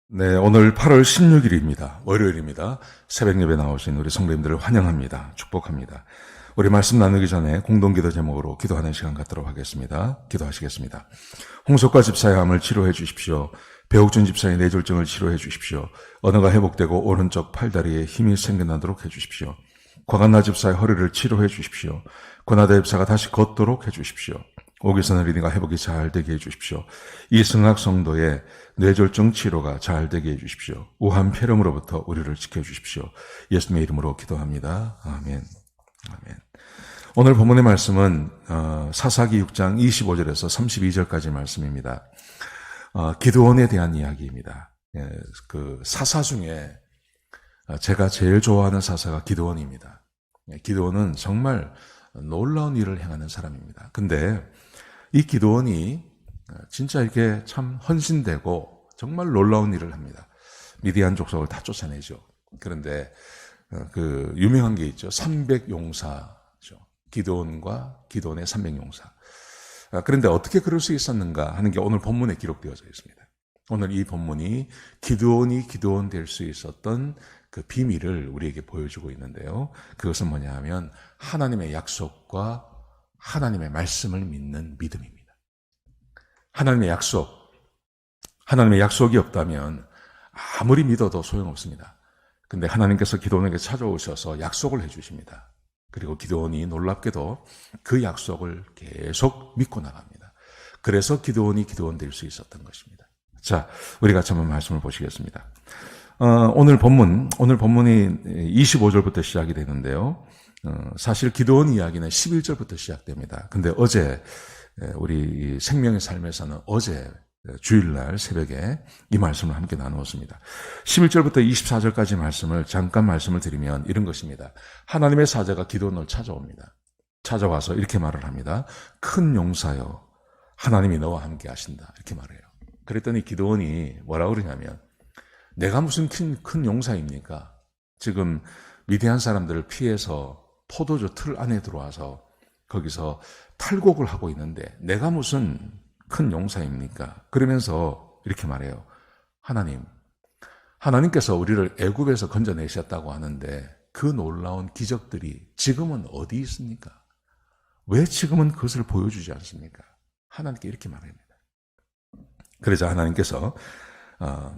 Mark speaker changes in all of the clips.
Speaker 1: 네, 오늘 8월 16일입니다. 월요일입니다. 새벽 예배 나오신 우리 성도님들을 환영합니다. 축복합니다. 우리 말씀 나누기 전에 공동기도 제목으로 기도하는 시간 갖도록 하겠습니다. 기도하시겠습니다. 홍석과 집사의 암을 치료해 주십시오. 배옥준 집사의 뇌졸중을 치료해 주십시오. 언어가 회복되고 오른쪽 팔다리에 힘이 생겨나도록 해 주십시오. 과간나 집사의 허리를 치료해 주십시오. 권하대 집사가 다시 걷도록 해 주십시오. 오기선 어린이가 회복이 잘 되게 해 주십시오. 이승학 성도의 뇌졸중 치료가 잘 되게 해 주십시오. 우한 폐렴으로부터 우리를 지켜주십시오. 예수님의 이름으로 기도합니다. 아멘. 아멘. 오늘 본문의 말씀은 사사기 6장 25절에서 32절까지 말씀입니다. 기드온에 대한 이야기입니다. 그 사사 중에 제가 제일 좋아하는 사사가 기드온입니다. 기드온은 정말 놀라운 일을 행하는 사람입니다. 근데 이 기드온이 진짜 이렇게 참 헌신되고 정말 놀라운 일을 합니다. 미디안 족속을 다 쫓아내죠. 그런데 그 유명한 게 있죠. 300용사죠. 기드온과 기드온의 300용사. 그런데 어떻게 그럴 수 있었는가 하는 게 오늘 본문에 기록되어져 있습니다. 오늘 이 본문이 기드온이 기드온 될 수 있었던 그 비밀을 우리에게 보여주고 있는데요. 그것은 뭐냐 하면 하나님의 약속과 하나님의 말씀을 믿는 믿음입니다. 하나님의 약속이 없다면 아무리 믿어도 소용없습니다. 근데 하나님께서 기드온에게 찾아오셔서 약속을 해주십니다. 그리고 기드온이 놀랍게도 그 약속을 계속 믿고 나갑니다. 그래서 기드온이 기드온 될 수 있었던 것입니다. 자, 우리 같이 한번 말씀을 보시겠습니다. 오늘 본문이 25절부터 시작이 되는데요. 사실 기드온 이야기는 11절부터 시작됩니다. 근데 어제 우리 생명의 삶에서는 어제 주일날 새벽에 이 말씀을 함께 나누었습니다. 11절부터 24절까지 말씀을 잠깐 말씀을 드리면 이런 것입니다. 하나님의 사자가 기드온을 찾아옵니다. 찾아와서 이렇게 말을 합니다. 큰 용사여, 하나님이 너와 함께 하신다. 이렇게 말해요. 그랬더니 기드온이 뭐라고 그러냐면 내가 무슨 큰 용사입니까? 지금 미디안 사람들을 피해서 포도주 틀 안에 들어와서 거기서 탈곡을 하고 있는데 내가 무슨 큰 용사입니까? 그러면서 이렇게 말해요. 하나님께서 우리를 애굽에서 건져내셨다고 하는데 그 놀라운 기적들이 지금은 어디 있습니까? 왜 지금은 그것을 보여주지 않습니까? 하나님께 이렇게 말합니다. 그러자 하나님께서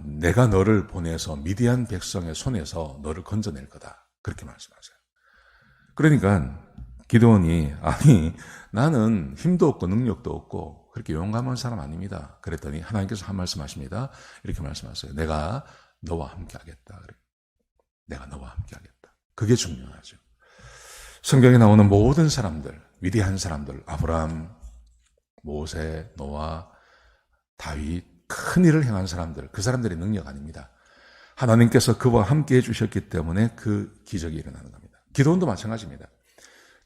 Speaker 1: 내가 너를 보내서 미디안 백성의 손에서 너를 건져낼 거다. 그렇게 말씀하세요. 그러니까 기드온이 나는 힘도 없고 능력도 없고 그렇게 용감한 사람 아닙니다. 그랬더니 하나님께서 한 말씀 하십니다. 이렇게 말씀하세요. 내가 너와 함께 하겠다. 내가 너와 함께 하겠다. 그게 중요하죠. 성경에 나오는 모든 사람들, 위대한 사람들, 아브라함, 모세, 노아, 다윗, 큰 일을 행한 사람들, 그 사람들의 능력 아닙니다. 하나님께서 그와 함께 해주셨기 때문에 그 기적이 일어나는 겁니다. 기드온도 마찬가지입니다.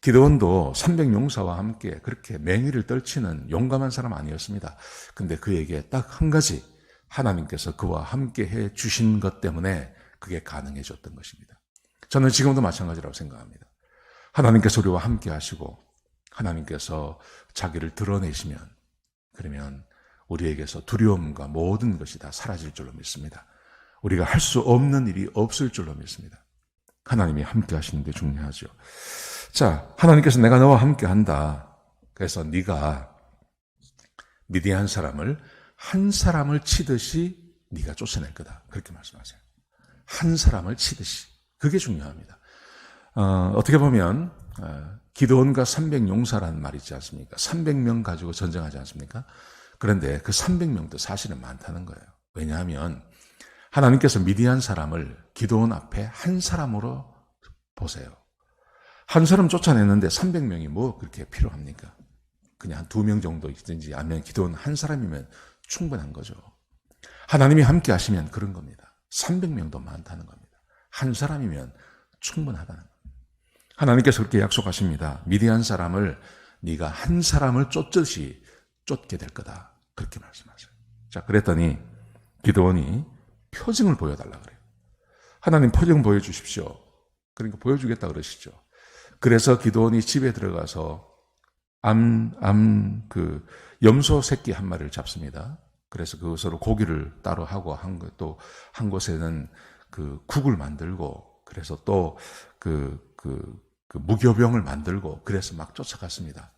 Speaker 1: 기드온도 300용사와 함께 그렇게 맹위를 떨치는 용감한 사람 아니었습니다. 근데 그에게 딱 한 가지 하나님께서 그와 함께 해 주신 것 때문에 그게 가능해졌던 것입니다. 저는 지금도 마찬가지라고 생각합니다. 하나님께서 우리와 함께 하시고 하나님께서 자기를 드러내시면 그러면 우리에게서 두려움과 모든 것이 다 사라질 줄로 믿습니다. 우리가 할 수 없는 일이 없을 줄로 믿습니다. 하나님이 함께 하시는 게 중요하죠. 자, 하나님께서 내가 너와 함께 한다. 그래서 네가 미디안 사람을 한 사람을 치듯이 네가 쫓아낼 거다. 그렇게 말씀하세요. 한 사람을 치듯이. 그게 중요합니다. 어떻게 보면 기드온과 300용사라는 말이 있지 않습니까? 300명 가지고 전쟁하지 않습니까? 그런데 그 300명도 사실은 많다는 거예요. 왜냐하면 하나님께서 미디안 사람을 기드온 앞에 한 사람으로 보세요. 한 사람 쫓아냈는데 300명이 뭐 그렇게 필요합니까? 그냥 한 2명 정도 있든지 아니면 기드온 한 사람이면 충분한 거죠. 하나님이 함께 하시면 그런 겁니다. 300명도 많다는 겁니다. 한 사람이면 충분하다는 겁니다. 하나님께서 그렇게 약속하십니다. 미디안 사람을 네가 한 사람을 쫓듯이 쫓게 될 거다. 그렇게 말씀하세요. 자, 그랬더니 기드온이 표징을 보여달라 그래요. 하나님 표징 보여주십시오. 그러니까 보여주겠다 그러시죠. 그래서 기드온이 집에 들어가서 염소 새끼 한 마리를 잡습니다. 그래서 그것으로 고기를 따로 하고 또 한 곳에는 그 국을 만들고 그래서 또 그 무교병을 만들고 그래서 막 쫓아갔습니다.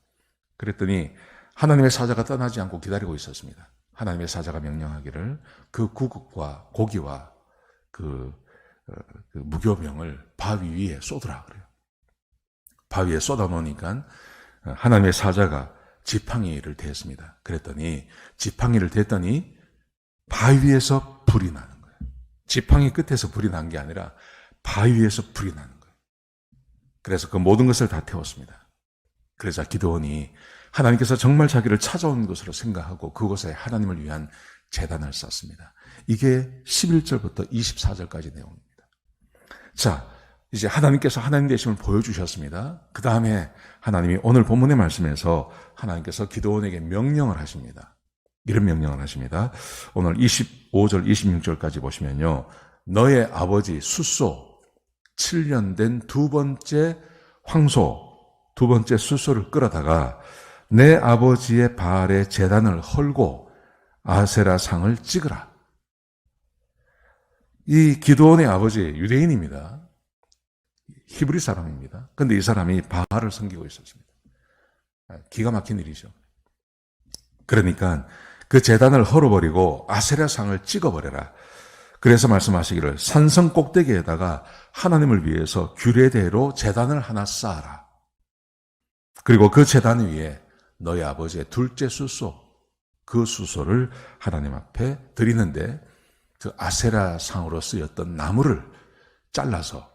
Speaker 1: 그랬더니 하나님의 사자가 떠나지 않고 기다리고 있었습니다. 하나님의 사자가 명령하기를 그 국과 고기와 그 무교병을 바위 위에 쏟으라 그래요. 바위에 쏟아 놓으니까 하나님의 사자가 지팡이를 댔습니다. 그랬더니 지팡이를 댔더니 바위 위에서 불이 나는 거예요. 지팡이 끝에서 불이 난 게 아니라 바위 위에서 불이 나는 거예요. 그래서 그 모든 것을 다 태웠습니다. 그러자 기드온이 하나님께서 정말 자기를 찾아온 것으로 생각하고 그곳에 하나님을 위한 제단을 쌓습니다. 이게 11절부터 24절까지 내용입니다. 자, 이제 하나님께서 하나님 되심을 보여주셨습니다. 그 다음에 하나님이 오늘 본문의 말씀에서 하나님께서 기드온에게 명령을 하십니다. 이런 명령을 하십니다. 오늘 25절, 26절까지 보시면요. 너의 아버지 숫소 7년 된 두 번째 황소, 두 번째 숫소를 끌어다가 내 아버지의 바알의 제단을 헐고 아세라 상을 찍으라. 이 기드온의 아버지 유대인입니다. 히브리 사람입니다. 그런데 이 사람이 바알을 섬기고 있었습니다. 기가 막힌 일이죠. 그러니까 그 제단을 헐어버리고 아세라 상을 찍어버려라. 그래서 말씀하시기를 산성 꼭대기에다가 하나님을 위해서 규례대로 제단을 하나 쌓아라. 그리고 그 제단 위에 너희 아버지의 둘째 숫소, 그 숫소를 하나님 앞에 드리는데 그 아세라 상으로 쓰였던 나무를 잘라서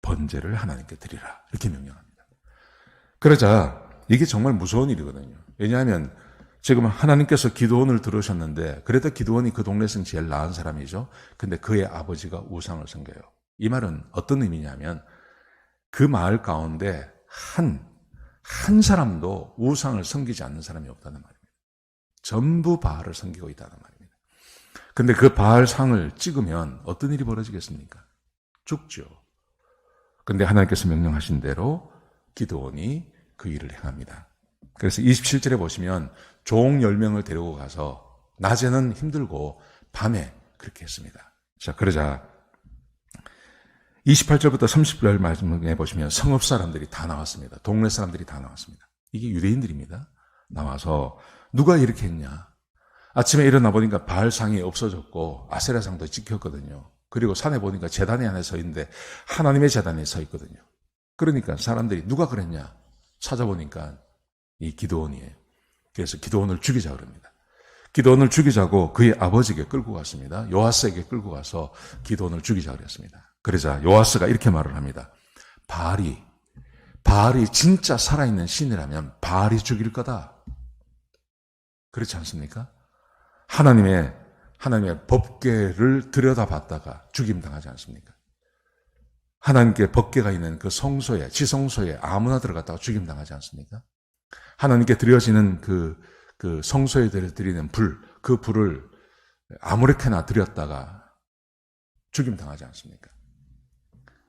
Speaker 1: 번제를 하나님께 드리라. 이렇게 명령합니다. 그러자 이게 정말 무서운 일이거든요. 왜냐하면 지금 하나님께서 기드온을 들으셨는데 그래도 기드온이 그 동네에서 제일 나은 사람이죠. 근데 그의 아버지가 우상을 섬겨요. 이 말은 어떤 의미냐면 그 마을 가운데 한 사람도 우상을 섬기지 않는 사람이 없다는 말입니다. 전부 바알을 섬기고 있다는 말입니다. 근데 그 바알 상을 찍으면 어떤 일이 벌어지겠습니까? 죽죠. 근데 하나님께서 명령하신 대로 기드온이 그 일을 행합니다. 그래서 27절에 보시면 종 10명을 데리고 가서 낮에는 힘들고 밤에 그렇게 했습니다. 자, 그러자 28절부터 30절 말씀에 보시면 성읍 사람들이 다 나왔습니다. 동네 사람들이 다 나왔습니다. 이게 유대인들입니다. 나와서 누가 이렇게 했냐? 아침에 일어나 보니까 바알상이 없어졌고 아세라상도 찍혔거든요. 그리고 산에 보니까 제단이 안에 서 있는데 하나님의 제단에 서 있거든요. 그러니까 사람들이 누가 그랬냐? 찾아보니까 이 기드온이에요. 그래서 기드온을 죽이자 그럽니다. 기드온을 죽이자고 그의 아버지에게 끌고 갔습니다. 요아스에게 끌고 가서 기드온을 죽이자 그랬습니다. 그러자 요아스가 이렇게 말을 합니다. 바알이 진짜 살아있는 신이라면 바알이 죽일 거다. 그렇지 않습니까? 하나님의 법궤를 들여다봤다가 죽임당하지 않습니까? 하나님께 법궤가 있는 그 성소에, 지성소에 아무나 들어갔다가 죽임당하지 않습니까? 하나님께 드려지는 그 성소에 드리는 그 불을 아무렇게나 드렸다가 죽임당하지 않습니까?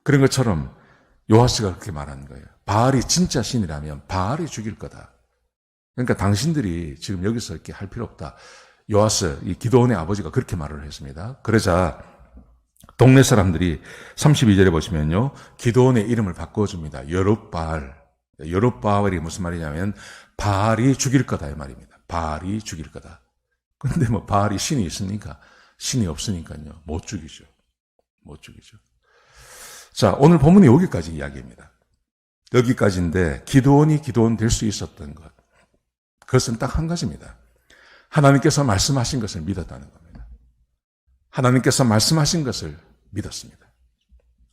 Speaker 1: 그런 것처럼 요아스가 그렇게 말하는 거예요. 바알이 진짜 신이라면 바알이 죽일 거다. 그러니까 당신들이 지금 여기서 이렇게 할 필요 없다. 요아스, 이 기드온의 아버지가 그렇게 말을 했습니다. 그러자 동네 사람들이 32절에 보시면요. 기드온의 이름을 바꿔줍니다. 여룹바알. 여룹바알이 무슨 말이냐면 바알이 죽일 거다 이 말입니다. 바알이 죽일 거다. 그런데 뭐 바알이 신이 있습니까? 신이 없으니까요. 못 죽이죠. 자, 오늘 본문이 여기까지 이야기입니다. 여기까지인데 기드온이 기드온 될 수 있었던 것. 그것은 딱 한 가지입니다. 하나님께서 말씀하신 것을 믿었다는 겁니다. 하나님께서 말씀하신 것을 믿었습니다.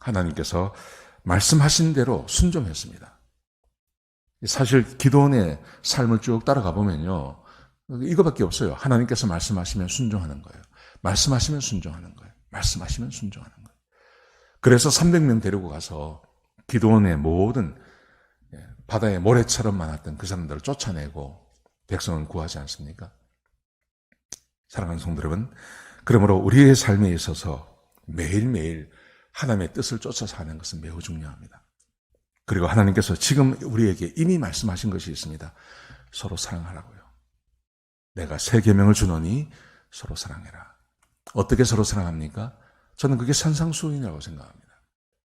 Speaker 1: 하나님께서 말씀하신 대로 순종했습니다. 사실 기드온의 삶을 쭉 따라가 보면요. 이거밖에 없어요. 하나님께서 말씀하시면 순종하는 거예요. 말씀하시면 순종하는 거예요. 말씀하시면 순종하는 거예요. 그래서 300명 데리고 가서 기드온의 모든 바다의 모래처럼 많았던 그 사람들을 쫓아내고 백성을 구하지 않습니까? 사랑하는 성도 여러분, 그러므로 우리의 삶에 있어서 매일매일 하나님의 뜻을 쫓아서 하는 것은 매우 중요합니다. 그리고 하나님께서 지금 우리에게 이미 말씀하신 것이 있습니다. 서로 사랑하라고요. 내가 새 계명을 주노니 서로 사랑해라. 어떻게 서로 사랑합니까? 저는 그게 산상수훈이라고 생각합니다.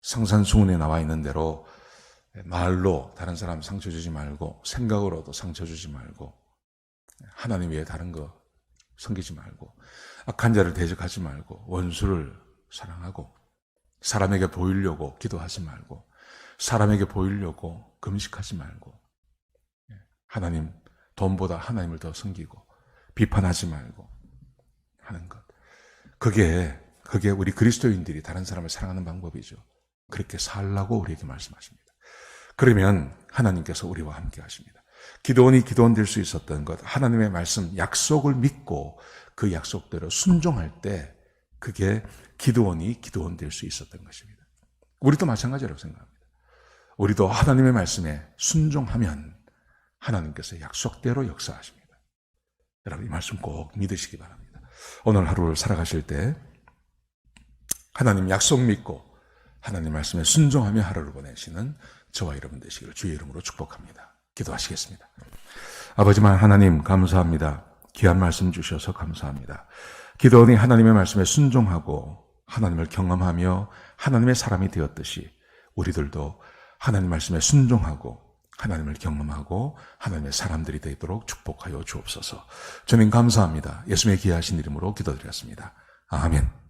Speaker 1: 상산수훈에 나와 있는 대로 말로 다른 사람 상처 주지 말고, 생각으로도 상처 주지 말고, 하나님 외에 다른 거 섬기지 말고, 악한 자를 대적하지 말고, 원수를 사랑하고, 사람에게 보이려고 기도하지 말고, 사람에게 보이려고 금식하지 말고, 하나님, 돈보다 하나님을 더 섬기고, 비판하지 말고 하는 것. 그게 우리 그리스도인들이 다른 사람을 사랑하는 방법이죠. 그렇게 살라고 우리에게 말씀하십니다. 그러면 하나님께서 우리와 함께 하십니다. 기도원이 기도원 될 수 있었던 것, 하나님의 말씀, 약속을 믿고 그 약속대로 순종할 때 그게 기도원이 기도원 될 수 있었던 것입니다. 우리도 마찬가지라고 생각합니다. 우리도 하나님의 말씀에 순종하면 하나님께서 약속대로 역사하십니다. 여러분 이 말씀 꼭 믿으시기 바랍니다. 오늘 하루를 살아가실 때 하나님 약속 믿고 하나님 말씀에 순종하며 하루를 보내시는 저와 여러분 되시기를 주의 이름으로 축복합니다. 기도하시겠습니다. 아버지만 하나님 감사합니다. 귀한 말씀 주셔서 감사합니다. 기도원이 하나님의 말씀에 순종하고 하나님을 경험하며 하나님의 사람이 되었듯이 우리들도 하나님 말씀에 순종하고 하나님을 경험하고 하나님의 사람들이 되도록 축복하여 주옵소서. 주님 감사합니다. 예수님의 귀하신 이름으로 기도드렸습니다. 아멘.